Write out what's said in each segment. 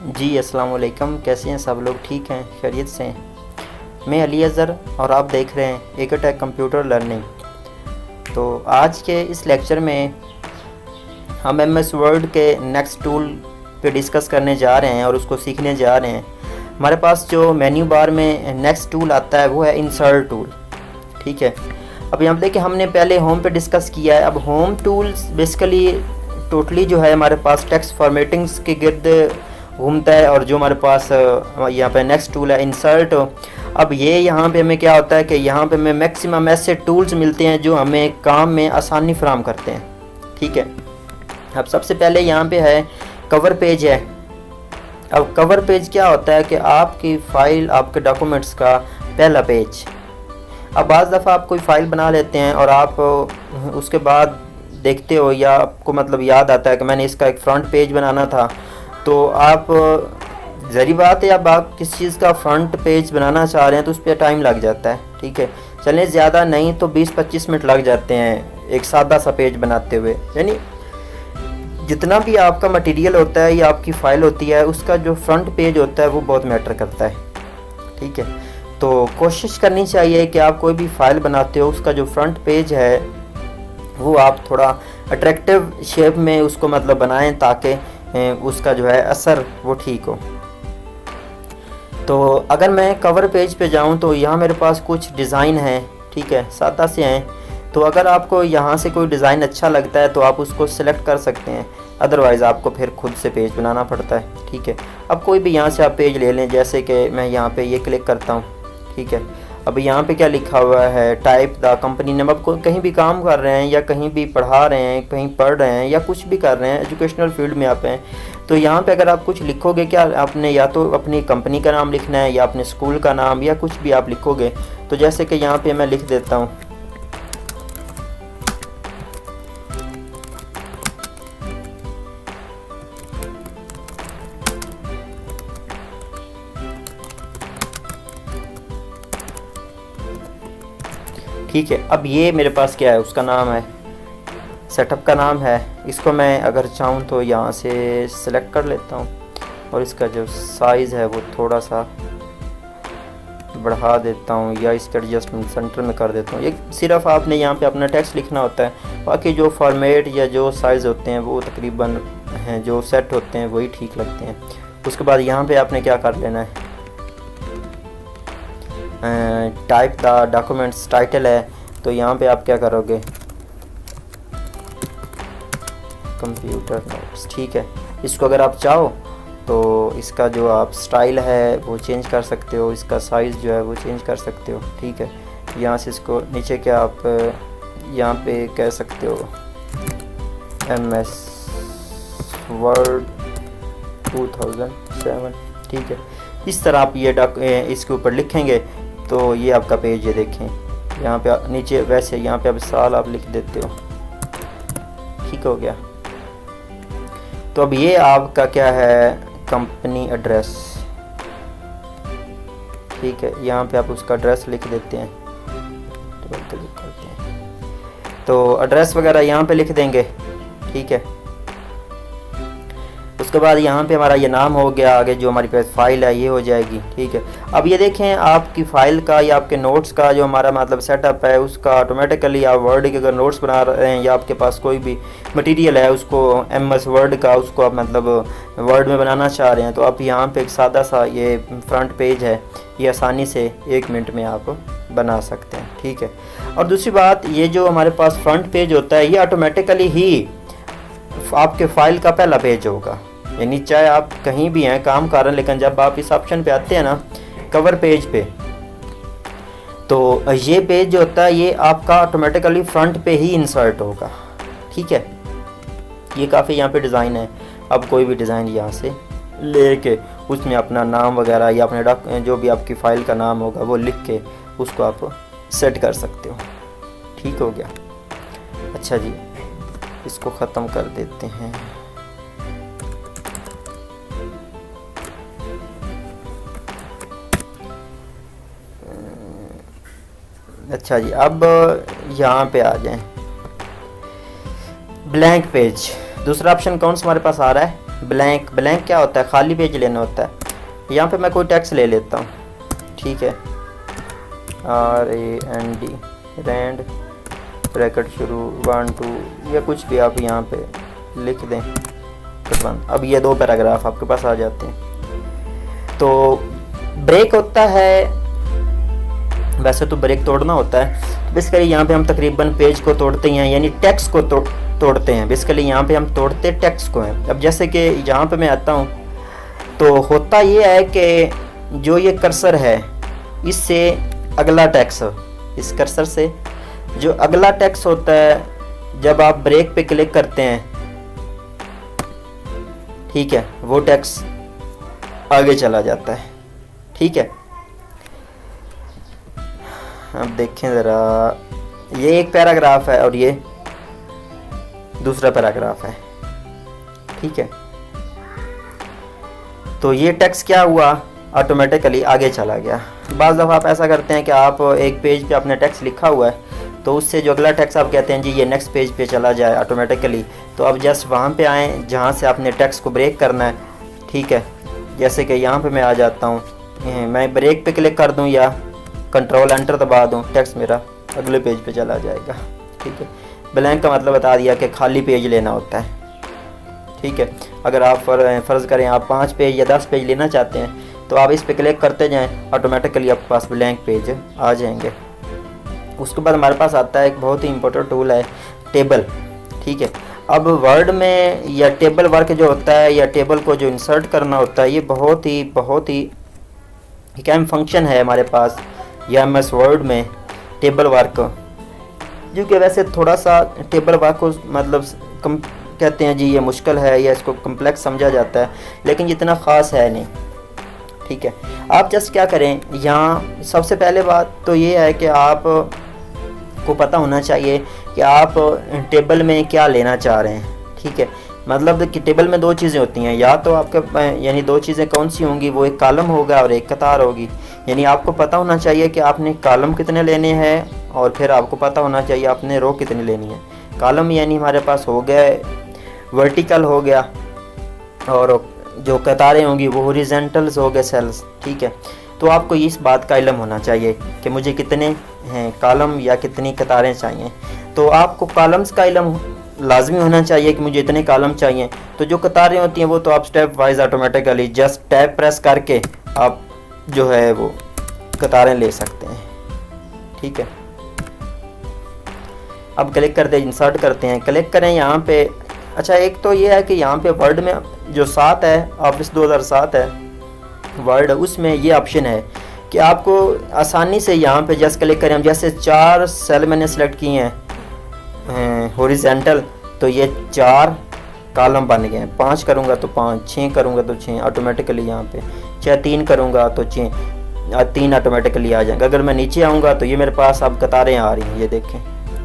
जी अस्सलाम वालेकुम, कैसे हैं सब लोग? ठीक हैं, खैरियत से हैं। मैं अली अज़हर और आप देख रहे हैं एकेटेक कंप्यूटर लर्निंग। तो आज के इस लेक्चर में हम एमएस वर्ड के नेक्स्ट टूल पे डिस्कस करने जा रहे हैं और उसको सीखने जा रहे हैं। हमारे पास जो मेन्यू बार में नेक्स्ट टूल आता है वो है इंसर्ट टूल। ठीक है, अब यहाँ देखिए हमने पहले होम पे डिस्कस किया है। अब होम टूल्स बेसिकली टोटली जो है हमारे पास टेक्स्ट फॉर्मेटिंग्स के गिर्द घूमता है, और जो हमारे पास यहाँ पे नेक्स्ट टूल है इंसर्ट। अब ये यहाँ पे हमें क्या होता है कि यहाँ पे हमें मैक्सिमम ऐसे टूल्स मिलते हैं जो हमें काम में आसानी फराहम करते हैं। ठीक है, अब सबसे पहले यहाँ पे है कवर पेज है। अब कवर पेज क्या होता है कि आपकी फ़ाइल, आपके डॉक्यूमेंट्स का पहला पेज। अब बाज़ दफ़ा आप कोई फ़ाइल बना लेते हैं और आप उसके बाद देखते हो या आपको मतलब याद आता है कि मैंने इसका एक फ्रंट पेज बनाना था, तो आप ज़री बात है अब आप किस चीज़ का फ्रंट पेज बनाना चाह रहे हैं तो उस पर टाइम लग जाता है। ठीक है, चलें ज़्यादा नहीं तो 20-25 मिनट लग जाते हैं एक सादा सा पेज बनाते हुए। यानी जितना भी आपका मटेरियल होता है या आपकी फ़ाइल होती है उसका जो फ्रंट पेज होता है वो बहुत मैटर करता है। ठीक है, तो कोशिश करनी चाहिए कि आप कोई भी फ़ाइल बनाते हो उसका जो फ्रंट पेज है वो आप थोड़ा अट्रैक्टिव शेप में उसको मतलब बनाएं ताकि उसका जो है असर वो ठीक हो। तो अगर मैं कवर पेज पे जाऊं तो यहाँ मेरे पास कुछ डिज़ाइन हैं। ठीक है, सादा से हैं। तो अगर आपको यहाँ से कोई डिज़ाइन अच्छा लगता है तो आप उसको सिलेक्ट कर सकते हैं, अदरवाइज़ आपको फिर खुद से पेज बनाना पड़ता है। ठीक है, अब कोई भी यहाँ से आप पेज ले लें, जैसे कि मैं यहाँ पे ये क्लिक करता हूँ। ठीक है, अब यहाँ पे क्या लिखा हुआ है, टाइप द कंपनी नेम। अब कहीं भी काम कर रहे हैं या कहीं भी पढ़ा रहे हैं, कहीं पढ़ रहे हैं या कुछ भी कर रहे हैं, एजुकेशनल फील्ड में आप हैं, तो यहाँ पे अगर आप कुछ लिखोगे, क्या आपने या तो अपनी कंपनी का नाम लिखना है या अपने स्कूल का नाम या कुछ भी आप लिखोगे। तो जैसे कि यहाँ पे मैं लिख देता हूँ ठीक है, अब ये मेरे पास क्या है, उसका नाम है, सेटअप का नाम है। इसको मैं अगर चाहूँ तो यहाँ से सिलेक्ट कर लेता हूँ और इसका जो साइज़ है वो थोड़ा सा बढ़ा देता हूँ या इसका एडजस्टमेंट सेंटर में कर देता हूँ। ये सिर्फ आपने यहाँ पे अपना टेक्स्ट लिखना होता है, बाकी जो फॉर्मेट या जो साइज़ होते हैं वो तकरीबन हैं जो सेट होते हैं वही ठीक लगते हैं। उसके बाद यहाँ पे आपने क्या कर लेना है, टाइप द डॉक्यूमेंट्स टाइटल है, तो यहाँ पे आप क्या करोगे, कंप्यूटर नोट्स। ठीक है, इसको अगर आप चाहो तो इसका जो आप स्टाइल है वो चेंज कर सकते हो, इसका साइज़ जो है वो चेंज कर सकते हो। ठीक है, यहाँ से इसको नीचे क्या आप यहाँ पे कह सकते हो MS वर्ड 2007। ठीक है, इस तरह आप ये इसके ऊपर लिखेंगे तो ये आपका पेज है। देखें यहाँ पे नीचे वैसे यहाँ पे आप साल आप लिख देते हो। ठीक हो गया, तो अब ये आपका क्या है, कंपनी एड्रेस। ठीक है, यहाँ पे आप उसका एड्रेस लिख देते हैं, क्लिक करते हैं तो एड्रेस वगैरह यहाँ पे लिख देंगे। ठीक है, उसके बाद यहाँ पे हमारा ये नाम हो गया, आगे जो हमारी फाइल है ये हो जाएगी। ठीक है, अब ये देखें आपकी फ़ाइल का या आपके नोट्स का जो हमारा मतलब सेटअप है उसका ऑटोमेटिकली आप वर्ड के अगर नोट्स बना रहे हैं या आपके पास कोई भी मटेरियल है उसको MS वर्ड का उसको आप मतलब वर्ड में बनाना चाह रहे हैं, तो आप यहाँ पे एक सादा सा ये फ्रंट पेज है, ये आसानी से 1 मिनट में आप बना सकते हैं। ठीक है, और दूसरी बात, ये जो हमारे पास फ्रंट पेज होता है ये ऑटोमेटिकली ही आपके फ़ाइल का पहला पेज होगा। यानी चाहे आप कहीं भी हैं काम कर रहे हैं, लेकिन जब आप इस ऑप्शन पे आते हैं ना कवर पेज पे, तो ये पेज जो होता है ये आपका ऑटोमेटिकली फ्रंट पे ही इंसर्ट होगा। ठीक है, ये काफ़ी यहाँ पे डिज़ाइन है। अब कोई भी डिज़ाइन यहाँ से लेके उसमें अपना नाम वगैरह या अपने जो भी आपकी फ़ाइल का नाम होगा वो लिख के उसको आप सेट कर सकते हो। ठीक हो गया, अच्छा जी, इसको ख़त्म कर देते हैं। अच्छा जी, अब यहाँ पे आ जाएं, ब्लैंक पेज। दूसरा ऑप्शन कौन सा हमारे पास आ रहा है, ब्लैंक, ब्लैंक क्या होता है? खाली पेज लेना होता है। यहाँ पे मैं कोई टेक्स्ट ले लेता हूँ, ठीक है, RAND, रैंड, ब्रैकेट शुरू 1 2 या कुछ भी आप यहाँ पे लिख दें, बंद। अब ये 2 पैराग्राफ आपके पास आ जाते हैं। तो ब्रेक होता है, वैसे तो ब्रेक तोड़ना होता है, बेसिकली यहाँ पे हम तकरीबन पेज को तोड़ते हैं, यानी टेक्स्ट को तोड़ते हैं। बेसिकली यहाँ पे हम तोड़ते टेक्स्ट को हैं। अब जैसे कि यहाँ पे मैं आता हूँ, तो होता ये है कि जो ये कर्सर है, इससे अगला टेक्स्ट, इस कर्सर से जो अगला टेक्स्ट होता है, जब आप ब्रेक पे क्लिक करते हैं, ठीक है, वो टेक्स्ट आगे चला जाता है, ठीक है। अब देखें ज़रा, ये एक पैराग्राफ है और ये दूसरा पैराग्राफ है, ठीक है। तो ये टेक्स्ट क्या हुआ, ऑटोमेटिकली आगे चला गया। बाज़ दफ़ा आप ऐसा करते हैं कि आप एक पेज पे अपने टेक्स्ट लिखा हुआ है, तो उससे जो अगला टेक्स्ट आप कहते हैं जी ये नेक्स्ट पेज पे चला जाए ऑटोमेटिकली, तो अब जस्ट वहाँ पे आएँ जहाँ से आपने टेक्स्ट को ब्रेक करना है, ठीक है। जैसे कि यहाँ पे मैं आ जाता हूँ, मैं ब्रेक पे क्लिक कर दूँ या कंट्रोल एंटर दबा दूँ, टेक्स्ट मेरा अगले पेज पे चला जाएगा, ठीक है। ब्लैंक का मतलब बता दिया कि खाली पेज लेना होता है, ठीक है। अगर आप फ़र्ज़ करें आप 5 पेज या 10 पेज लेना चाहते हैं, तो आप इस पे क्लिक करते जाएं, ऑटोमेटिकली आपके पास ब्लैंक पेज आ जाएंगे। उसके बाद हमारे पास आता है एक बहुत ही इंपॉर्टेंट टूल है, टेबल, ठीक है। अब वर्ड में या टेबल वर्क जो होता है, या टेबल को जो इंसर्ट करना होता है, ये बहुत ही एक अहम फंक्शन है हमारे पास या MS वर्ड में, टेबल वर्क। जो कि वैसे थोड़ा सा टेबल वर्क को मतलब कम कहते हैं जी, ये मुश्किल है या इसको कम्प्लेक्स समझा जाता है, लेकिन इतना ख़ास है नहीं, ठीक है। आप जस्ट क्या करें, यहाँ सबसे पहले बात तो ये है कि आप को पता होना चाहिए कि आप टेबल में क्या लेना चाह रहे हैं, ठीक है। मतलब कि टेबल में 2 चीज़ें होती हैं, या तो आपके यानी 2 चीज़ें कौन सी होंगी, वो एक कॉलम होगा और एक कतार होगी। यानी आपको पता होना चाहिए कि आपने कॉलम कितने लेने हैं, और फिर आपको पता होना चाहिए आपने रो कितनी लेनी है। कॉलम यानी हमारे पास हो गया वर्टिकल हो गया, और जो कतारें होंगी वो हॉरिजॉन्टल्स हो गए, सेल्स, ठीक है। तो आपको इस बात का इल्म होना चाहिए कि मुझे कितने हैं कॉलम या कितनी कतारें चाहिए। तो आपको कॉलम्स का इल्म लाजमी होना चाहिए कि मुझे इतने कॉलम चाहिए। तो जो कतारें होती हैं वो तो आप step wise automatically just tab press करके आप जो है वो कतारें ले सकते हैं, ठीक है। अब क्लिक करते इंसर्ट करते हैं, क्लिक करें यहाँ पे। अच्छा, एक तो ये है कि यहाँ पे वर्ड में जो 7 है, ऑफिस 2007 है वर्ड, उसमें ये ऑप्शन है कि आपको आसानी से यहाँ पे जस्ट क्लिक करें। जैसे 4 सेल मैंने सेलेक्ट किए हैं हॉरिजॉन्टल, तो ये 4 कॉलम बन गए हैं। 5 करूँगा तो 5, 6 करूँगा तो 6 ऑटोमेटिकली यहाँ पे, चाहे 3 करूँगा तो 3 ऑटोमेटिकली आ जाएंगे। अगर मैं नीचे आऊँगा तो ये मेरे पास अब कतारें आ रही हैं, ये देखें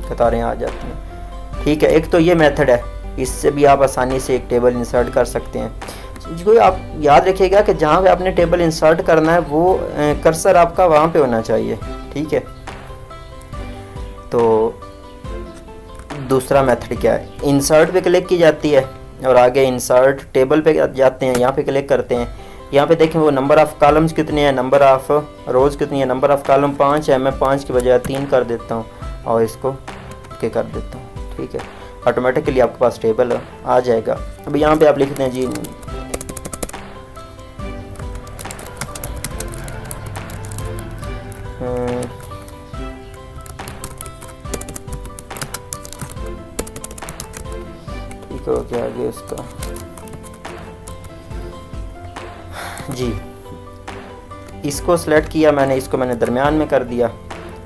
कतारें आ जाती हैं, ठीक है। एक तो ये मेथड है, इससे भी आप आसानी से एक टेबल इंसर्ट कर सकते हैं। जो आप याद रखिएगा कि जहाँ पे आपने टेबल इंसर्ट करना है वो कर्सर आपका वहाँ पे होना चाहिए, ठीक है। तो दूसरा मेथड क्या है, इंसर्ट पे क्लिक की जाती है और आगे इंसर्ट टेबल पे जाते हैं, यहाँ पे क्लिक करते हैं। यहाँ पे देखें वो नंबर ऑफ़ कॉलम्स कितने हैं, नंबर ऑफ़ रोज़ कितनी है, नंबर ऑफ़ कॉलम 5 है। मैं 5 की बजाय 3 कर देता हूँ और इसको के कर देता हूँ, ठीक है। ऑटोमेटिकली आपके पास टेबल आ जाएगा। अब यहाँ पे आप लिखते हैं जी ठीक हो गया आगे उसका जी, इसको सेलेक्ट किया मैंने, इसको मैंने दरमियान में कर दिया,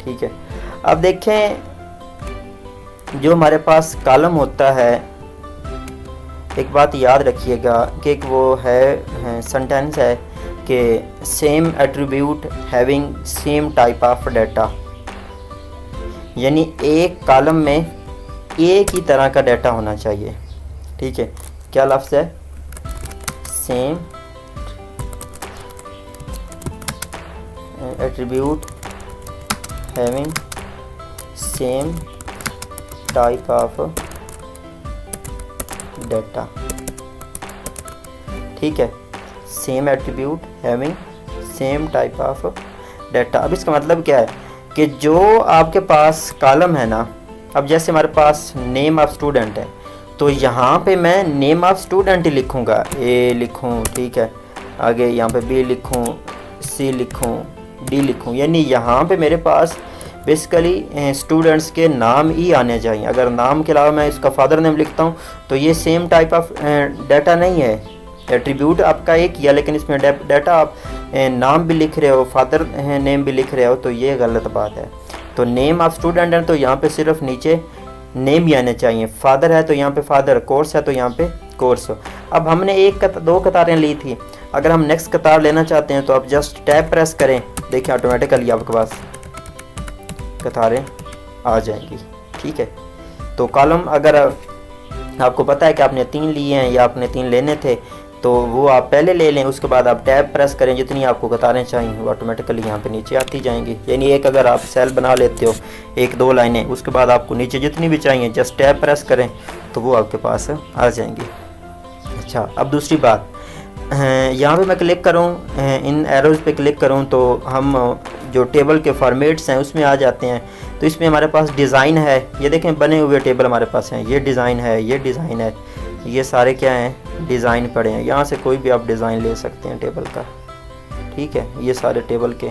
ठीक है। अब देखें जो हमारे पास कॉलम होता है, एक बात याद रखिएगा कि एक वो है सेंटेंस है कि same attribute having same type of data, यानी एक कॉलम में एक ही तरह का डाटा होना चाहिए, ठीक है। क्या लफ्ज़ है, same attribute having same type of data, ठीक है, same attribute having same type of data. अब इसका मतलब क्या है कि जो आपके पास कॉलम है ना, अब जैसे हमारे पास नेम ऑफ स्टूडेंट है तो यहाँ पे मैं नेम ऑफ स्टूडेंट ही लिखूँगा, ए लिखूँ, ठीक है, आगे यहाँ पे बी लिखूँ, सी लिखूँ, डी लिखूँ, यानी यहाँ पे मेरे पास बेसिकली स्टूडेंट्स के नाम ही आने चाहिए। अगर नाम के अलावा मैं इसका फादर नेम लिखता हूँ तो ये सेम टाइप ऑफ डाटा नहीं है, एट्रीब्यूट आपका एक ही है, लेकिन इसमें डाटा आप नाम भी लिख रहे हो, फादर नेम भी लिख रहे हो, तो ये गलत बात है। तो नेम ऑफ स्टूडेंट है तो यहाँ पे सिर्फ नीचे नेम ही आने चाहिए, फादर है तो यहाँ पे फादर, कोर्स है तो यहाँ पे कोर्स हो। अब हमने दो कतारें ली थी, अगर हम नेक्स्ट कतार लेना चाहते हैं तो आप जस्ट टैब प्रेस करें, देखिए ऑटोमेटिकली आपके पास कतारें आ जाएंगी, ठीक है। तो कॉलम अगर आपको पता है कि आपने 3 लिए हैं या आपने 3 लेने थे तो वो आप पहले ले लें, उसके बाद आप टैब प्रेस करें, जितनी आपको कतारें चाहिए वो ऑटोमेटिकली यहाँ पे नीचे आती जाएंगी। यानी एक अगर आप सेल बना लेते हो 1-2 लाइनें, उसके बाद आपको नीचे जितनी भी चाहिए जस्ट टैब प्रेस करें तो वो आपके पास आ जाएंगी। अच्छा, अब दूसरी बात, यहाँ पे मैं क्लिक करूँ, इन एरोज़ पे क्लिक करूँ तो हम जो टेबल के फॉर्मेट्स हैं उसमें आ जाते हैं। तो इसमें हमारे पास डिज़ाइन है, ये देखें बने हुए टेबल हमारे पास हैं, ये डिज़ाइन है, ये डिज़ाइन है, ये सारे क्या हैं, डिज़ाइन पड़े हैं। यहाँ से कोई भी आप डिज़ाइन ले सकते हैं टेबल का, ठीक है, ये सारे टेबल के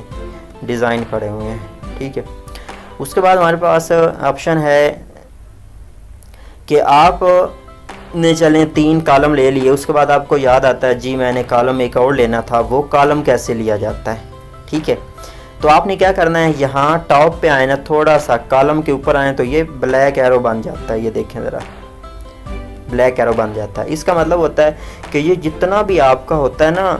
डिज़ाइन पड़े हुए हैं, ठीक है। उसके बाद हमारे पास ऑप्शन है कि आप ने चलें 3 कॉलम ले लिए, उसके बाद आपको याद आता है जी मैंने कॉलम एक और लेना था, वो कॉलम कैसे लिया जाता है, ठीक है। तो आपने क्या करना है, यहाँ टॉप पे आए ना, थोड़ा सा कॉलम के ऊपर आए तो ये ब्लैक एरो बन जाता है, ये देखें ज़रा, ब्लैक एरो बन जाता है। इसका मतलब होता है कि ये जितना भी आपका होता है ना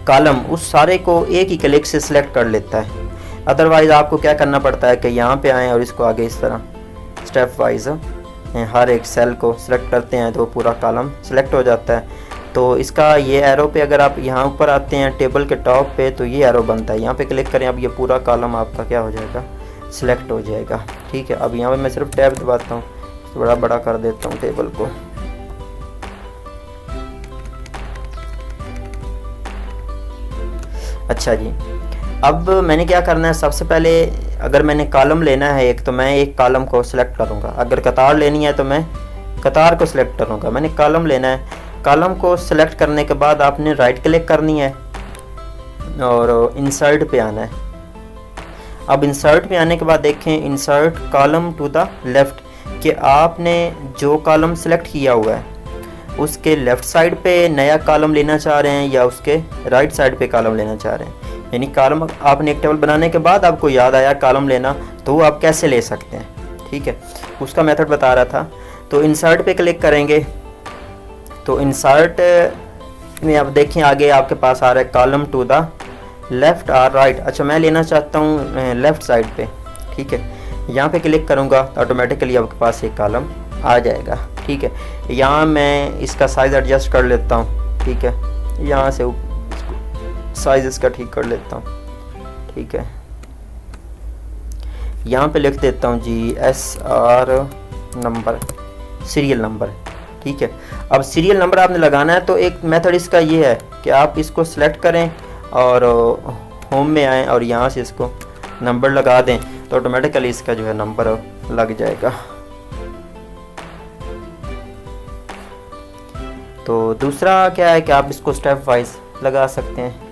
कॉलम, उस सारे को एक ही क्लिक से सिलेक्ट कर लेता है। अदरवाइज़ आपको क्या करना पड़ता है कि यहाँ पे आएँ और इसको आगे इस तरह स्टेप वाइज हर एक सेल को सिलेक्ट करते हैं तो पूरा कॉलम सिलेक्ट हो जाता है। तो इसका ये एरो पे अगर आप यहाँ ऊपर आते हैं टेबल के टॉप पे तो ये एरो बनता है, यहाँ पे क्लिक करें, अब ये पूरा कॉलम आपका क्या हो जाएगा, सिलेक्ट हो जाएगा, ठीक है। अब यहाँ पे मैं सिर्फ टैब दबाता हूँ, तो बड़ा बड़ा कर देता हूँ टेबल को। अच्छा जी, अब मैंने क्या करना है, सबसे पहले अगर मैंने कॉलम लेना है एक, तो मैं एक कॉलम को सिलेक्ट करूँगा। अगर कतार लेनी है तो मैं कतार को सिलेक्ट करूँगा। मैंने कॉलम लेना है, कॉलम को सिलेक्ट करने के बाद आपने राइट क्लिक करनी है और इंसर्ट पे आना है। अब इंसर्ट पे आने के बाद देखें, insert column to the left, कि आपने जो कॉलम सेलेक्ट किया हुआ है उसके लेफ़्ट साइड पे नया कॉलम लेना चाह रहे हैं या उसके राइट साइड पे कॉलम लेना चाह रहे हैं। यानी कॉलम आपने एक टेबल बनाने के बाद आपको याद आया कॉलम लेना, तो वो आप कैसे ले सकते हैं, ठीक है, उसका मेथड बता रहा था। तो इंसर्ट पे क्लिक करेंगे तो इंसर्ट में आप देखें आगे आपके पास आ रहा है कॉलम टू द लेफ़्ट और राइट। अच्छा, मैं लेना चाहता हूँ लेफ़्ट साइड पे, ठीक है, यहाँ पे क्लिक करूँगा तो ऑटोमेटिकली आपके पास एक कॉलम आ जाएगा, ठीक है। यहाँ मैं इसका साइज़ एडजस्ट कर लेता हूँ, ठीक है, यहाँ से साइज़ इसका ठीक कर लेता हूँ, ठीक है। यहाँ पे लिख देता हूँ जी SR नंबर, सीरियल नंबर, ठीक है। अब सीरियल नंबर आपने लगाना है तो एक मेथड इसका ये है कि आप इसको सेलेक्ट करें और होम में आएँ और यहाँ से इसको नंबर लगा दें तो ऑटोमेटिकली इसका जो है नंबर लग जाएगा। तो दूसरा क्या है कि आप इसको स्टेप वाइज लगा सकते हैं।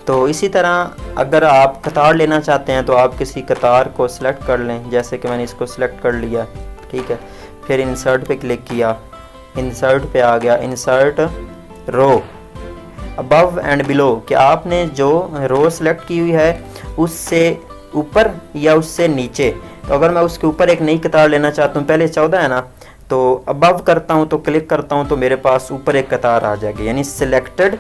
तो इसी तरह अगर आप कतार लेना चाहते हैं तो आप किसी कतार को सिलेक्ट कर लें, जैसे कि मैंने इसको सिलेक्ट कर लिया, ठीक है। फिर इंसर्ट पे क्लिक किया, इंसर्ट पे आ गया insert row above and below, कि आपने जो रो सिलेक्ट की हुई है उससे ऊपर या उससे नीचे। तो अगर मैं उसके ऊपर एक नई कतार लेना चाहता हूँ, पहले 14 है ना, तो अबव करता हूँ तो क्लिक करता हूँ तो मेरे पास ऊपर एक कतार आ जाएगी, यानी सिलेक्टेड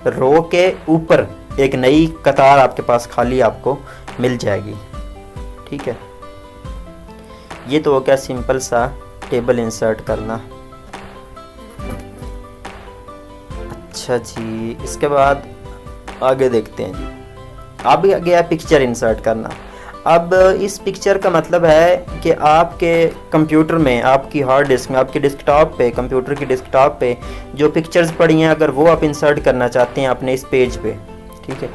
रो के ऊपर एक नई कतार आपके पास खाली आपको मिल जाएगी, ठीक है। ये तो हो गया सिंपल सा टेबल इंसर्ट करना। अच्छा जी, इसके बाद आगे देखते हैं जी, अब गया पिक्चर इंसर्ट करना। अब इस पिक्चर का मतलब है कि आपके कंप्यूटर में, आपकी हार्ड डिस्क में, आपके डेस्कटॉप पे, कंप्यूटर की डेस्कटॉप पे जो पिक्चर्स पड़ी हैं, अगर वो आप इंसर्ट करना चाहते हैं अपने इस पेज पे, ठीक है।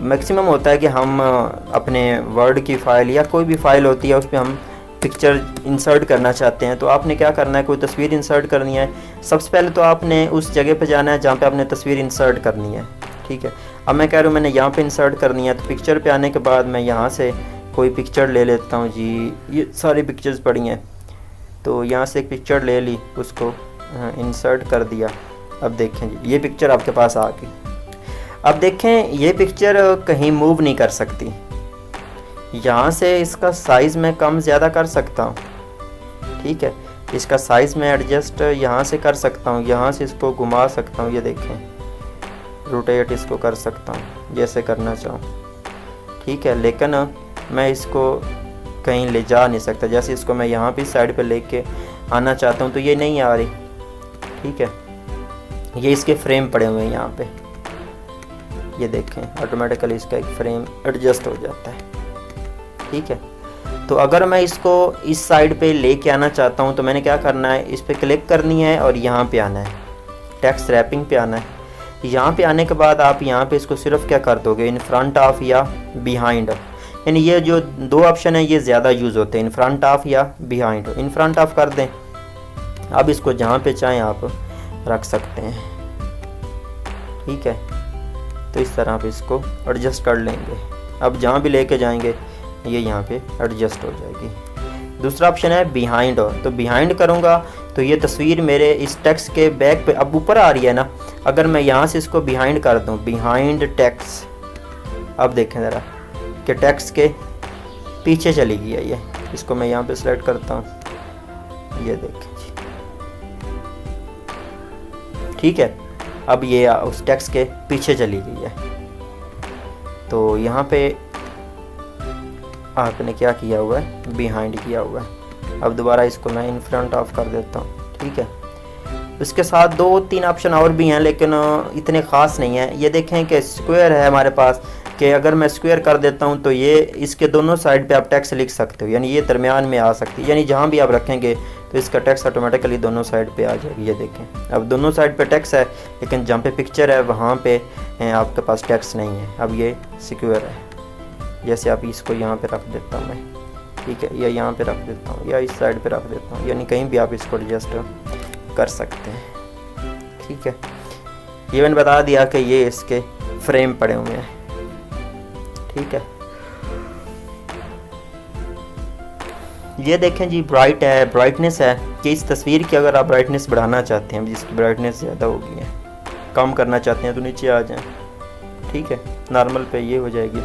मैक्सिमम होता है कि हम अपने वर्ड की फ़ाइल या कोई भी फ़ाइल होती है उस पर हम पिक्चर इंसर्ट करना चाहते हैं, तो आपने क्या करना है, कोई तस्वीर इंसर्ट करनी है, सबसे पहले तो आपने उस जगह पे जाना है जहाँ पे आपने तस्वीर इंसर्ट करनी है, ठीक है। अब मैं कह रहा हूँ मैंने यहाँ पे इंसर्ट करनी है, तो पिक्चर पे आने के बाद मैं यहाँ से कोई पिक्चर ले लेता हूँ जी, ये सारी पिक्चर्स पड़ी हैं, तो यहाँ से एक पिक्चर ले ली, उसको इंसर्ट कर दिया। अब देखें जी, ये पिक्चर आपके पास आ गई। अब देखें ये पिक्चर कहीं मूव नहीं कर सकती, यहाँ से इसका साइज़ मैं कम ज़्यादा कर सकता हूँ, ठीक है। इसका साइज़ मैं एडजस्ट यहाँ से कर सकता हूँ, यहाँ से इसको घुमा सकता हूँ, ये देखें रोटेट इसको कर सकता हूँ जैसे करना चाहूँ, ठीक है। लेकिन मैं इसको कहीं ले जा नहीं सकता, जैसे इसको मैं यहाँ पे साइड पे लेके आना चाहता हूँ तो ये नहीं आ रही, ठीक है। ये इसके फ्रेम पड़े हुए हैं यहाँ पे, ये देखें ऑटोमेटिकली इसका एक फ्रेम एडजस्ट हो जाता है, ठीक है। तो अगर मैं इसको इस साइड पे लेके आना चाहता हूँ तो मैंने क्या करना है, इस पर क्लिक करनी है और यहाँ पे आना है, टेक्स्ट रैपिंग पे आना है। यहाँ पे आने के बाद आप यहाँ पे इसको सिर्फ क्या कर दोगे, इन फ्रंट ऑफ या बिहाइंड, यानी ये जो दो ऑप्शन है ये ज़्यादा यूज़ होते हैं, इन फ्रंट ऑफ या बिहाइंड। इन फ्रंट ऑफ कर दें, अब इसको जहाँ पे चाहें आप रख सकते हैं, ठीक है। तो इस तरह आप इसको एडजस्ट कर लेंगे, अब जहाँ भी लेके जाएंगे ये यहाँ पे एडजस्ट हो जाएगी। दूसरा ऑप्शन है बिहाइंड, तो बिहाइंड करूँगा तो ये तस्वीर मेरे इस टेक्स्ट के बैक पे अब ऊपर आ रही है ना, अगर मैं यहाँ से इसको बिहाइंड कर दूँ, बिहाइंड टेक्स्ट, अब देखें ज़रा कि टेक्स्ट के पीछे चली गई है ये, इसको मैं यहाँ पे सेलेक्ट करता हूँ, ये देखें जी, ठीक है। अब ये उस टेक्स्ट के पीछे चली गई है, तो यहाँ पे आपने क्या किया हुआ है, बिहाइंड किया हुआ है। अब दोबारा इसको मैं इन फ्रंट ऑफ कर देता हूँ, ठीक है। इसके साथ 2-3 ऑप्शन और भी हैं लेकिन इतने ख़ास नहीं है। ये देखें कि स्क्वायर है हमारे पास, कि अगर मैं स्क्वायर कर देता हूँ तो ये इसके दोनों साइड पे आप टेक्स्ट लिख सकते हो, यानी ये दरमियान में आ सकती है, यानी जहाँ भी आप रखेंगे तो इसका टेक्स्ट ऑटोमेटिकली दोनों साइड पे आ जाएगी। ये देखें अब दोनों साइड पे टेक्स्ट है, लेकिन जहाँ पे पिक्चर है वहाँ पे आपके पास टेक्स्ट नहीं है। अब ये स्क्वायर है, जैसे आप इसको यहाँ पे रख देता हूँ मैं, ठीक है, या यहाँ पे रख देता हूँ या इस साइड पे रख देता हूँ, यानी कहीं भी आप इसको एडजस्ट कर सकते हैं, ठीक है। ये मैंने बता दिया कि ये इसके फ्रेम पड़े हुए हैं, ठीक है। ये देखें जी ब्राइट है, ब्राइटनेस है कि इस तस्वीर की अगर आप ब्राइटनेस बढ़ाना चाहते हैं, जिसकी ब्राइटनेस ज़्यादा हो गई है, कम करना चाहते हैं तो नीचे आ जाएं, ठीक है, नॉर्मल पे ये हो जाएगी।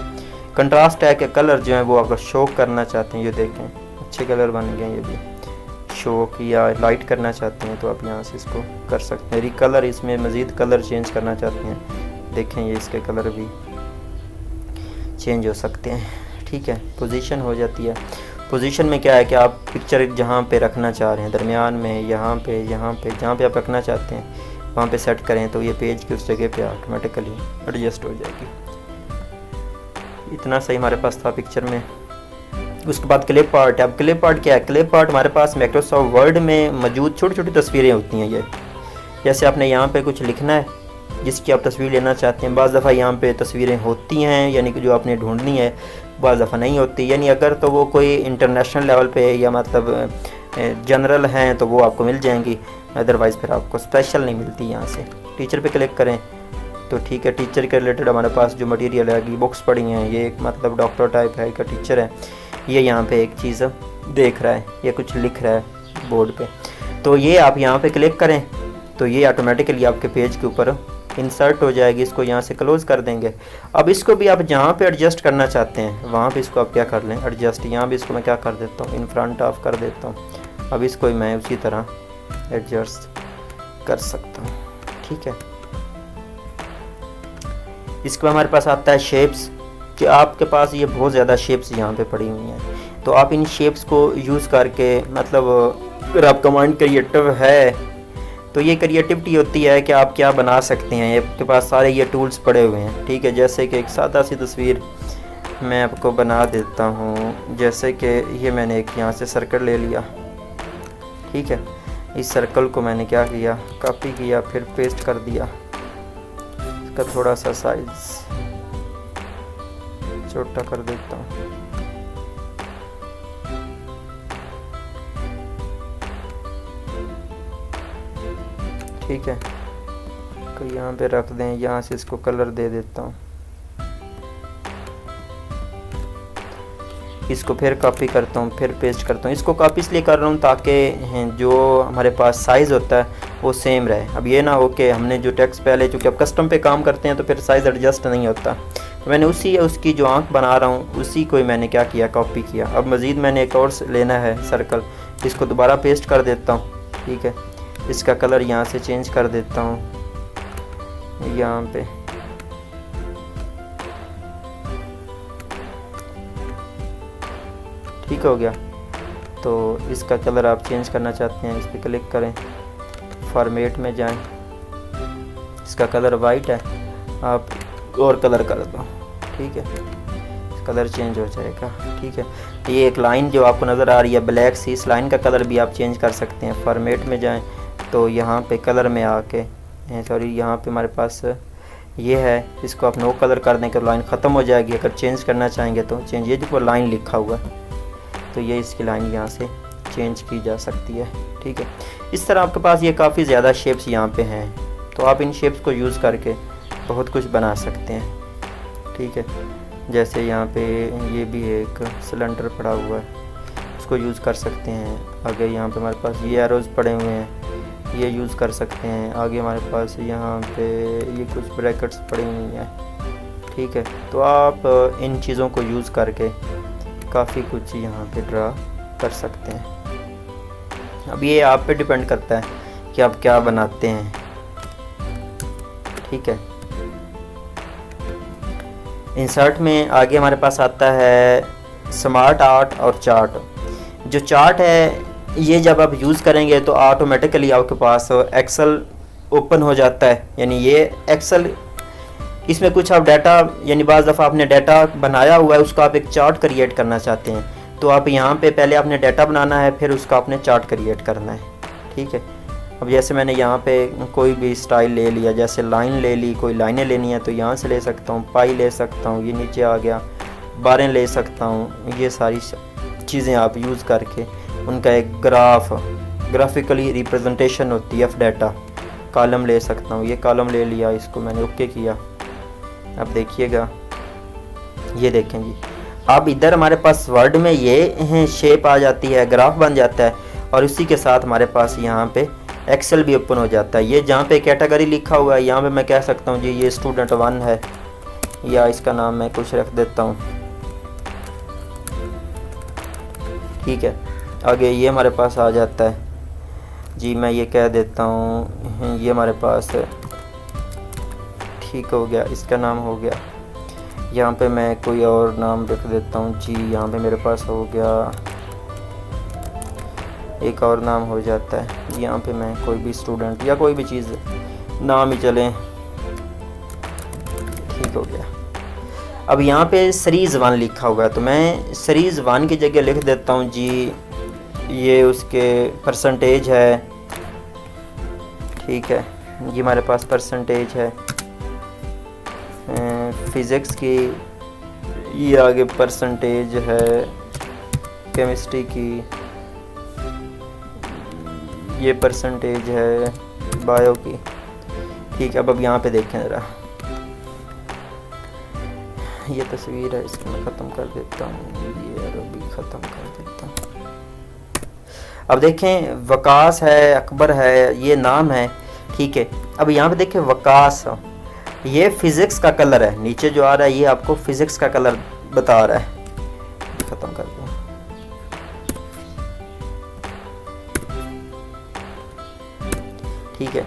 कंट्रास्ट है कि कलर जो है वो अगर शो करना चाहते हैं, ये देखें अच्छे कलर बन गए, ये भी शो या लाइट करना चाहते हैं तो आप यहाँ से इसको कर सकते हैं। रिकलर, इसमें मज़ीद कलर चेंज करना चाहते हैं, देखें ये इसके कलर भी चेंज हो सकते हैं, ठीक है। पोजीशन हो जाती है, पोजीशन में क्या है कि आप पिक्चर जहाँ पे रखना चाह रहे हैं, दरमियान में, यहाँ पे जहाँ पे आप रखना चाहते हैं वहाँ पे सेट करें तो ये पेज की उस जगह पे ऑटोमेटिकली एडजस्ट हो जाएगी। इतना सही हमारे पास था पिक्चर में। उसके बाद क्लिप आर्ट है। अब क्लिप आर्ट क्या है, क्लिप आर्ट हमारे पास माइक्रोसॉफ्ट वर्ड में मौजूद छोटी छोटी तस्वीरें होती हैं। ये जैसे आपने यहाँ पे कुछ लिखना है जिसकी आप तस्वीर लेना चाहते हैं, बाज़ दफ़ा यहाँ पे तस्वीरें होती हैं यानी कि जो आपने ढूंढनी है, बाज़ दफ़ा नहीं होती, यानी अगर तो वो कोई इंटरनेशनल लेवल पे या मतलब जनरल हैं तो वो आपको मिल जाएंगी, अदरवाइज़ फिर आपको स्पेशल नहीं मिलती। यहाँ से टीचर पे क्लिक करें तो ठीक है, टीचर के रिलेटेड हमारे पास जो मटेरियल है, बुक्स पड़ी हैं, ये एक मतलब डॉक्टर टाइप है का टीचर है, ये यहाँ पे एक चीज़ देख रहा है या कुछ लिख रहा है बोर्ड पे, तो ये आप यहाँ पे क्लिक करें तो ये ऑटोमेटिकली आपके पेज के ऊपर इंसर्ट हो जाएगी। इसको यहाँ से क्लोज़ कर देंगे। अब इसको भी आप जहाँ पे एडजस्ट करना चाहते हैं वहाँ पे इसको आप क्या कर लें, एडजस्ट, यहाँ भी इसको मैं क्या कर देता हूँ, इन फ्रंट ऑफ कर देता हूँ। अब इसको मैं उसी तरह एडजस्ट कर सकता हूँ, ठीक है। इसके बाद हमारे पास आता है शेप्स, कि आपके पास ये बहुत ज़्यादा शेप्स यहाँ पे पड़ी हुई हैं, तो आप इन शेप्स को यूज़ करके मतलब अगर आपका माइंड क्रिएटिव है तो ये क्रिएटिविटी होती है कि आप क्या बना सकते हैं। आपके पास सारे ये टूल्स पड़े हुए हैं, ठीक है। जैसे कि एक सादा सी तस्वीर मैं आपको बना देता हूँ। जैसे कि ये मैंने एक यहाँ से सर्कल ले लिया, ठीक है। इस सर्कल को मैंने क्या किया, कॉपी किया, फिर पेस्ट कर दिया। इसका थोड़ा सा साइज छोटा कर देता हूँ। ठीक है, तो यहाँ पे रख दें। यहाँ से इसको कलर दे देता हूँ। इसको फिर कॉपी करता हूँ, फिर पेस्ट करता हूँ। इसको कॉपी इसलिए कर रहा हूँ ताकि जो हमारे पास साइज़ होता है वो सेम रहे। अब ये ना हो कि हमने जो टेक्स्ट पहले, चूँकि अब कस्टम पे काम करते हैं तो फिर साइज़ एडजस्ट नहीं होता, तो मैंने उसकी जो आँख बना रहा हूँ उसी को ही मैंने क्या किया, कॉपी किया। अब मज़ीद मैंने एक और लेना है सर्कल, इसको दोबारा पेस्ट कर देता हूँ। ठीक है, इसका कलर यहाँ से चेंज कर देता हूँ यहाँ पे। ठीक हो गया। तो इसका कलर आप चेंज करना चाहते हैं, इस पर क्लिक करें, फॉर्मेट में जाएं। इसका कलर वाइट है, आप और कलर कर दो। ठीक है, कलर चेंज हो जाएगा। ठीक है, ये एक लाइन जो आपको नज़र आ रही है ब्लैक सी, इस लाइन का कलर भी आप चेंज कर सकते हैं। फॉर्मेट में जाएं तो यहाँ पे कलर में आके, सॉरी यहाँ पे हमारे पास ये है, इसको आप नो कलर कर दें कि लाइन ख़त्म हो जाएगी। अगर चेंज करना चाहेंगे तो चेंज, ये जो लाइन लिखा हुआ है तो ये इसकी लाइन यहाँ से चेंज की जा सकती है। ठीक है, इस तरह आपके पास ये काफ़ी ज़्यादा शेप्स यहाँ पे हैं, तो आप इन शेप्स को यूज़ करके बहुत कुछ बना सकते हैं। ठीक है, जैसे यहाँ पे ये भी एक सिलेंडर पड़ा हुआ है, उसको यूज़ कर सकते हैं। आगे यहाँ पे हमारे पास ये एरोज़ पड़े हुए हैं, ये यूज़ कर सकते हैं। आगे हमारे पास यहाँ पे ये कुछ ब्रैकेट्स पड़ी हुई हैं। ठीक है, तो आप इन चीज़ों को यूज़ करके काफ़ी कुछ यहाँ पे ड्रा कर सकते हैं। अब ये आप पे डिपेंड करता है कि आप क्या बनाते हैं। ठीक है, इंसर्ट में आगे हमारे पास आता है स्मार्ट आर्ट और चार्ट। जो चार्ट है ये जब आप यूज़ करेंगे तो ऑटोमेटिकली आपके पास एक्सेल ओपन हो जाता है। यानी ये एक्सेल, इसमें कुछ आप डाटा, यानी बाज़ दफ़ा आपने डाटा बनाया हुआ है, उसका आप एक चार्ट क्रिएट करना चाहते हैं, तो आप यहाँ पे पहले आपने डाटा बनाना है, फिर उसका आपने चार्ट क्रिएट करना है। ठीक है, अब जैसे मैंने यहाँ पे कोई भी स्टाइल ले लिया, जैसे लाइन ले ली, कोई लाइनें लेनी है तो यहाँ से ले सकता हूँ, पाई ले सकता हूँ, ये नीचे आ गया, बारें ले सकता हूँ। ये सारी चीज़ें आप यूज़ करके उनका एक ग्राफिकली रिप्रेजेंटेशन होती है ऑफ डाटा। कॉलम ले सकता हूँ, ये कॉलम ले लिया, इसको मैंने ओके किया। अब देखिएगा, ये देखें जी, अब इधर हमारे पास वर्ड में ये शेप आ जाती है, ग्राफ बन जाता है, और उसी के साथ हमारे पास यहाँ पे एक्सेल भी ओपन हो जाता है। ये जहाँ पे कैटेगरी लिखा हुआ है, यहाँ पे मैं कह सकता हूँ जी ये स्टूडेंट 1 है, या इसका नाम मैं कुछ रख देता हूँ। ठीक है, आगे ये हमारे पास आ जाता है जी, मैं ये कह देता हूँ ये हमारे पास ठीक हो गया, इसका नाम हो गया। यहाँ पे मैं कोई और नाम रख देता हूँ जी, यहाँ पे मेरे पास हो गया, एक और नाम हो जाता है। यहाँ पे मैं कोई भी स्टूडेंट या कोई भी चीज़ नाम ही चलें, ठीक हो गया। अब यहाँ पे सीरीज़ 1 लिखा हुआ है, तो मैं सीरीज़ 1 की जगह लिख देता हूँ जी ये उसके परसेंटेज है। ठीक है, ये हमारे पास परसेंटेज है फिज़िक्स की, ये आगे परसेंटेज है केमिस्ट्री की, ये परसेंटेज है बायो की। ठीक है, अब यहाँ पे देखें ज़रा, ये तस्वीर है, इसको मैं ख़त्म कर देता हूँ, ये भी ख़त्म कर देता हूँ। अब देखें वकास है, अकबर है, ये नाम है। ठीक है, अब यहाँ पे देखें वकास, ये फिज़िक्स का कलर है, नीचे जो आ रहा है ये आपको फिज़िक्स का कलर बता रहा है। ख़त्म कर दूँ, ठीक है,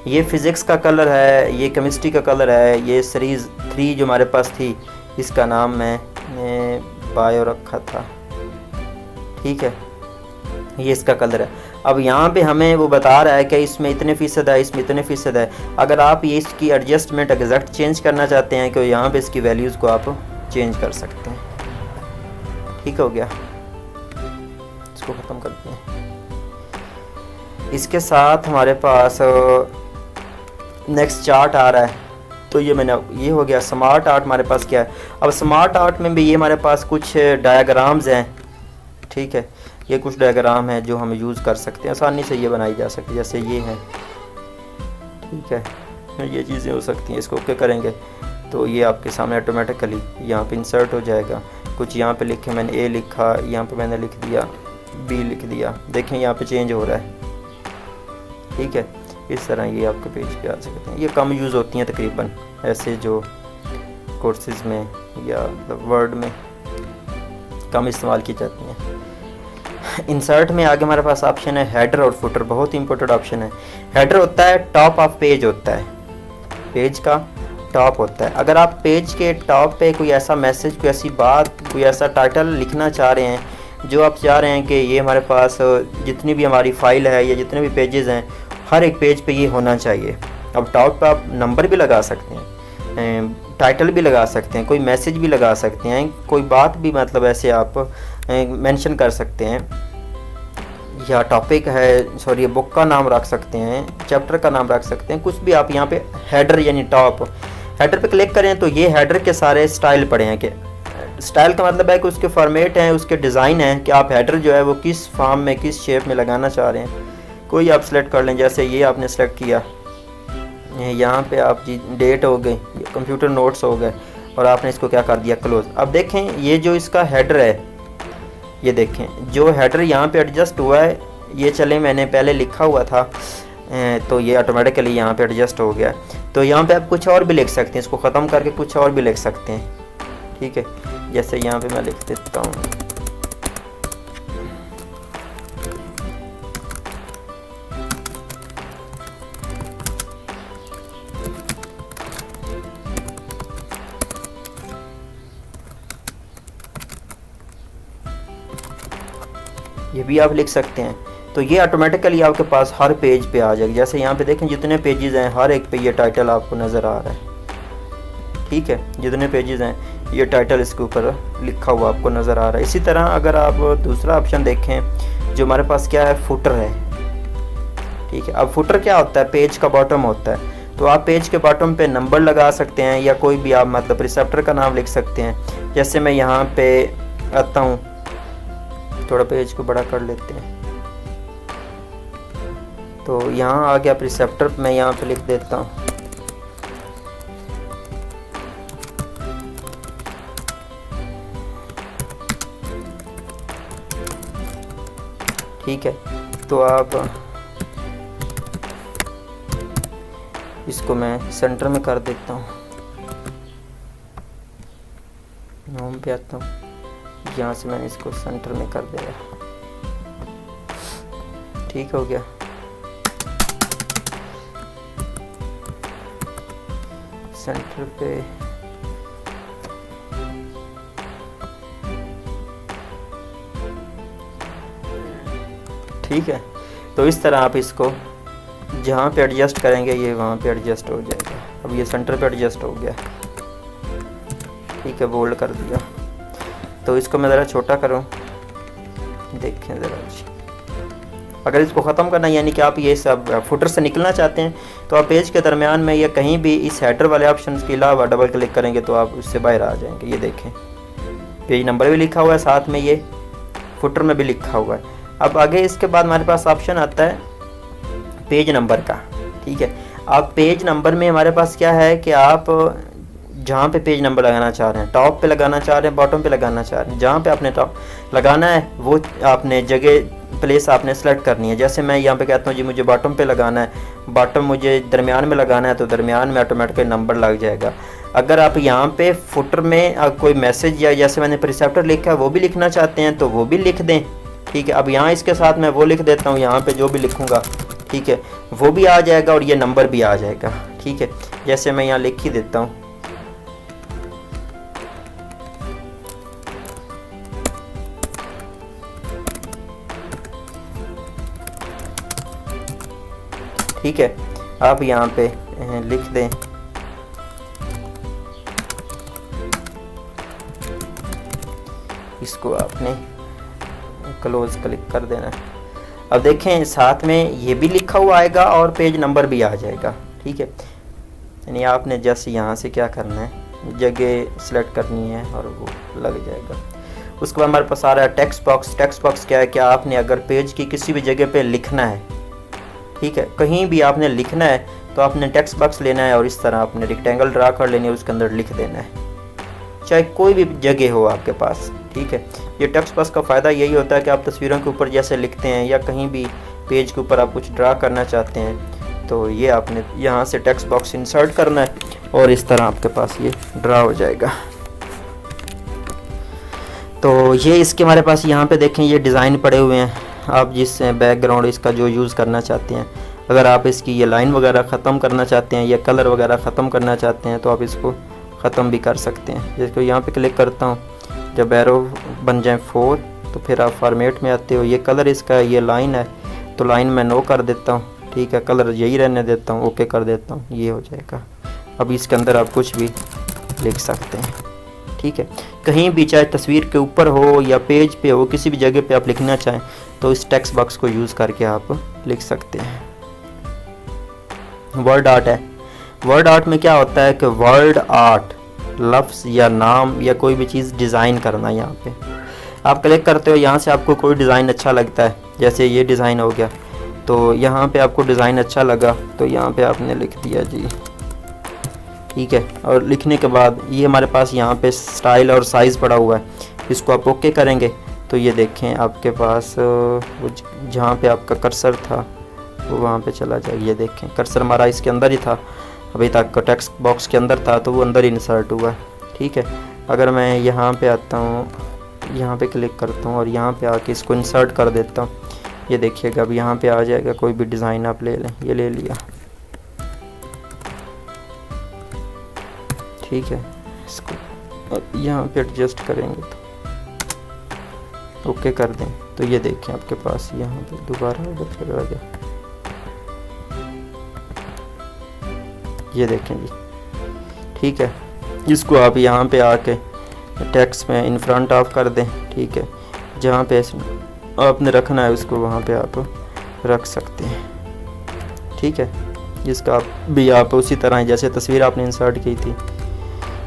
ये फिज़िक्स का कलर है, ये केमिस्ट्री का कलर है, ये सीरीज़ 3 जो हमारे पास थी इसका नाम मैंने बायो रखा था। ठीक है, ये इसका कलर है। अब यहाँ पे हमें वो बता रहा है कि इसमें इतने फ़ीसद है, इसमें इतने फ़ीसद है। अगर आप ये इसकी एडजस्टमेंट एग्जैक्ट चेंज करना चाहते हैं कि यहाँ पे इसकी वैल्यूज़ को आप चेंज कर सकते हैं। ठीक हो गया, इसको ख़त्म करते हैं। इसके साथ हमारे पास नेक्स्ट चार्ट आ रहा है, तो ये हो गया स्मार्ट आर्ट। हमारे पास क्या है, अब स्मार्ट आर्ट में भी ये हमारे पास कुछ डायग्राम्स हैं। ठीक है, ये कुछ डायग्राम है जो हम यूज़ कर सकते हैं, आसानी से ये बनाई जा सकती है। जैसे ये है, ठीक है, ये चीज़ें हो सकती हैं। इसको ओके करेंगे तो ये आपके सामने ऑटोमेटिकली यहाँ पे इंसर्ट हो जाएगा। कुछ यहाँ पे लिखे, मैंने ए लिखा, यहाँ पे मैंने लिख दिया बी लिख दिया, देखें यहाँ पे चेंज हो रहा है। ठीक है, इस तरह ये आपके पेज पे आ सकते हैं। ये कम यूज़ होती हैं तकरीबन ऐसे जो कोर्सेज़ में या वर्ड में कम इस्तेमाल की जाती हैं। इंसर्ट में आगे हमारे पास ऑप्शन है हेडर और फुटर, बहुत ही इंपॉर्टेंट ऑप्शन है। हेडर होता है टॉप ऑफ पेज, होता है पेज का टॉप होता है। अगर आप पेज के टॉप पे कोई ऐसा मैसेज, कोई ऐसी बात, कोई ऐसा टाइटल लिखना चाह रहे हैं जो आप चाह रहे हैं कि ये हमारे पास जितनी भी हमारी फ़ाइल है या जितने भी पेजेस हैं हर एक पेज पे ये होना चाहिए। अब टॉप पे आप नंबर भी लगा सकते हैं, टाइटल भी लगा सकते हैं, कोई मैसेज भी लगा सकते हैं, कोई बात भी मतलब ऐसे आप मेंशन कर सकते हैं, या टॉपिक है, सॉरी बुक का नाम रख सकते हैं, चैप्टर का नाम रख सकते हैं, कुछ भी आप यहाँ पे हेडर यानी टॉप हेडर पे क्लिक करें तो ये हेडर के सारे स्टाइल पड़े हैं। कि स्टाइल का मतलब है कि उसके फॉर्मेट हैं, उसके डिज़ाइन हैं कि आप हेडर जो है वो किस फॉर्म में, किस शेप में लगाना चाह रहे हैं। कोई आप सेलेक्ट कर लें, जैसे ये आपने सेलेक्ट किया, यहाँ पे आप जी डेट हो गई, कंप्यूटर नोट्स हो गए, और आपने इसको क्या कर दिया क्लोज। अब देखें ये जो इसका हेडर है, ये देखें जो हेडर यहाँ पे एडजस्ट हुआ है, ये चले मैंने पहले लिखा हुआ था तो ये ऑटोमेटिकली यहाँ पे एडजस्ट हो गया। तो यहाँ पे आप कुछ और भी लिख सकते हैं, इसको ख़त्म करके कुछ और भी लिख सकते हैं। ठीक है, जैसे यहाँ पे मैं लिख देता हूँ, ये भी आप लिख सकते हैं। तो ये ऑटोमेटिकली आपके पास हर पेज पे आ जाएगी। जैसे यहाँ पे देखें जितने पेजेस हैं हर एक पे ये टाइटल आपको नज़र आ रहा है। ठीक है, जितने पेजेस हैं ये टाइटल इसके ऊपर लिखा हुआ आपको नज़र आ रहा है। इसी तरह अगर आप दूसरा ऑप्शन देखें जो हमारे पास क्या है, फुटर है। ठीक है, अब फुटर क्या होता है, पेज का बॉटम होता है। तो आप पेज के बॉटम पे नंबर लगा सकते हैं या कोई भी आप मतलब रिसेप्टर का नाम लिख सकते हैं। जैसे मैं यहाँ पे आता हूँ, थोड़ा पेज को बड़ा कर लेते हैं, तो यहाँ आ गया प्रिसेप्टर, मैं यहाँ पे लिख देता हूँ ठीक है। तो आप इसको मैं सेंटर में कर देता हूँ, होम पे आता हूँ, यहाँ से मैंने इसको सेंटर में कर दिया। ठीक हो गया। सेंटर पे ठीक है। तो इस तरह आप इसको जहाँ पे एडजस्ट करेंगे ये वहाँ पे एडजस्ट हो जाएगा। अब ये सेंटर पे एडजस्ट हो गया। ठीक है, बोल्ड कर दिया। तो इसको मैं ज़रा छोटा करूँ, देखें ज़रा जी। अगर इसको ख़त्म करना यानी कि आप ये सब फुटर से निकलना चाहते हैं तो आप पेज के दरमियान में या कहीं भी इस हेडर वाले ऑप्शन के अलावा डबल क्लिक करेंगे तो आप उससे बाहर आ जाएंगे। ये देखें पेज नंबर भी लिखा हुआ है, साथ में ये फुटर में भी लिखा हुआ है। अब आगे इसके बाद हमारे पास ऑप्शन आता है पेज नंबर का। ठीक है, आप पेज नंबर में हमारे पास क्या है कि आप जहाँ पे पेज नंबर लगाना चाह रहे हैं, टॉप पे लगाना चाह रहे हैं, बॉटम पे लगाना चाह रहे हैं, जहाँ पे आपने टॉप लगाना है वो आपने जगह प्लेस आपने सेलेक्ट करनी है। जैसे मैं यहाँ पे कहता हूँ जी मुझे बॉटम पे लगाना है, बॉटम मुझे दरमियान में लगाना है, तो दरमियान में ऑटोमेटिकली नंबर लग जाएगा। अगर आप यहाँ पे फुटर में कोई मैसेज या जैसे मैंने प्रिसेप्टर लिखा है वो भी लिखना चाहते हैं तो वो भी लिख दें। ठीक है, अब यहाँ इसके साथ मैं वो लिख देता हूँ, यहाँ पे जो भी लिखूँगा ठीक है वो भी आ जाएगा और ये नंबर भी आ जाएगा। ठीक है, जैसे मैं यहाँ लिख ही देता हूँ, ठीक है। आप यहाँ पे लिख दें इसको आपने क्लोज क्लिक कर देना है। अब देखें साथ में ये भी लिखा हुआ आएगा और पेज नंबर भी आ जाएगा, ठीक है। यानी आपने जस्ट यहाँ से क्या करना है, जगह सेलेक्ट करनी है और वो लग जाएगा। उसके बाद हमारे पास आ रहा है टेक्स्ट बॉक्स। टेक्स्ट बॉक्स क्या है कि आपने अगर पेज की किसी भी जगह पे लिखना है, ठीक है, कहीं भी आपने लिखना है तो आपने टेक्स्ट बॉक्स लेना है और इस तरह आपने रेक्टेंगल ड्रा कर लेनी है, उसके अंदर लिख देना है, चाहे कोई भी जगह हो आपके पास, ठीक है। ये टेक्स्ट बॉक्स का फ़ायदा यही होता है कि आप तस्वीरों के ऊपर जैसे लिखते हैं या कहीं भी पेज के ऊपर आप कुछ ड्रा करना चाहते हैं तो ये आपने यहाँ से टेक्स्ट बॉक्स इंसर्ट करना है और इस तरह आपके पास ये ड्रा हो जाएगा। तो ये इसके हमारे पास यहाँ पे देखें ये डिज़ाइन पड़े हुए हैं, आप जिस बैकग्राउंड इसका जो यूज़ करना चाहते हैं, अगर आप इसकी ये लाइन वगैरह ख़त्म करना चाहते हैं या कलर वगैरह ख़त्म करना चाहते हैं तो आप इसको ख़त्म भी कर सकते हैं। जिसको यहाँ पे क्लिक करता हूँ, जब एरो बन जाए 4 तो फिर आप फॉर्मेट में आते हो, ये कलर इसका ये लाइन है तो लाइन मैं नो कर देता हूँ, ठीक है, कलर यही रहने देता हूँ, ओके कर देता हूँ, ये हो जाएगा। अब इसके अंदर आप कुछ भी लिख सकते हैं, ठीक है, कहीं भी, चाहे तस्वीर के ऊपर हो या पेज पे हो, किसी भी जगह पे आप लिखना चाहें तो इस टेक्स्ट बॉक्स को यूज़ करके आप लिख सकते हैं। वर्ड आर्ट है। वर्ड आर्ट में क्या होता है कि वर्ड आर्ट लफ्ज़ या नाम या कोई भी चीज़ डिज़ाइन करना। यहाँ पे आप क्लिक करते हो, यहाँ से आपको कोई डिज़ाइन अच्छा लगता है, जैसे ये डिज़ाइन हो गया, तो यहाँ पे आपको डिज़ाइन अच्छा लगा तो यहाँ पे आपने लिख दिया जी, ठीक है। और लिखने के बाद ये हमारे पास यहाँ पे स्टाइल और साइज़ पड़ा हुआ है, इसको आप ओके करेंगे तो ये देखें आपके पास जहाँ पे आपका कर्सर था वो वहाँ पे चला जाएगा। ये देखें कर्सर हमारा इसके अंदर ही था, अभी तक टेक्स्ट बॉक्स के अंदर था तो वो अंदर ही इंसर्ट हुआ है, ठीक है। अगर मैं यहाँ पे आता हूँ, यहाँ पे क्लिक करता हूँ और यहाँ पे आके इसको इंसर्ट कर देता हूँ, ये देखिएगा अब यहाँ पे आ जाएगा। कोई भी डिज़ाइन आप ले लें, ये ले लिया, ठीक है। इसको अब यहाँ पे एडजस्ट करेंगे तो ओके कर दें तो ये देखें आपके पास यहाँ पे दोबारा उधर चला गया, ये देखें जी, ठीक है। इसको आप यहाँ पे आके टेक्स्ट में इन फ्रंट ऑफ कर दें, ठीक है। जहाँ पे आपने रखना है उसको वहाँ पे आप रख सकते हैं, ठीक है। जिसका भी आप उसी तरह जैसे तस्वीर आपने इंसर्ट की थी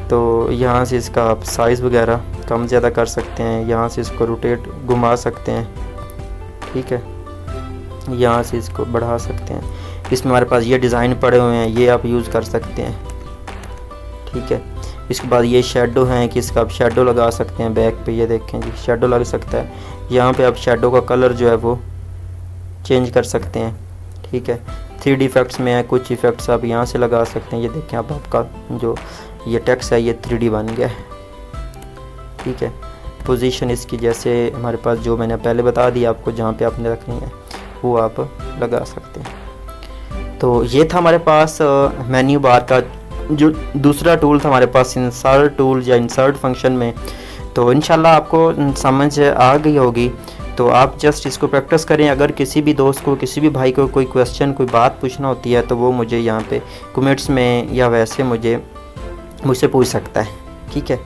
तो यहाँ से इसका आप साइज़ वगैरह कम ज़्यादा कर सकते हैं, यहाँ से इसको रोटेट घुमा सकते हैं, ठीक है, यहाँ से इसको बढ़ा सकते हैं। इसमें हमारे पास ये डिज़ाइन पड़े हुए हैं, ये आप यूज़ कर सकते हैं, ठीक है। इसके बाद ये शेडो हैं कि इसका आप शेडो लगा सकते हैं बैक पे, ये देखें जी शेडो लग सकता है। यहाँ पे आप शेडो का कलर जो है वो चेंज कर सकते हैं, ठीक है। 3D इफ़ेक्ट्स में है, कुछ इफ़ेक्ट्स आप यहाँ से लगा सकते हैं। ये देखें अब आपका जो ये टेक्स्ट है ये 3D बन गया है, ठीक है। पोजीशन इसकी जैसे हमारे पास जो मैंने पहले बता दिया आपको, जहाँ पे आपने रखनी है वो आप लगा सकते हैं। तो ये था हमारे पास मेन्यू बार का जो दूसरा टूल था हमारे पास, इंसर्ट टूल या इंसर्ट फंक्शन में। तो इंशाल्लाह आपको समझ आ गई होगी। तो आप जस्ट इसको प्रैक्टिस करें। अगर किसी भी दोस्त को, किसी भी भाई को कोई क्वेश्चन, कोई बात पूछना होती है तो वो मुझे यहाँ पे कमेंट्स में या वैसे मुझसे पूछ सकता है, ठीक है।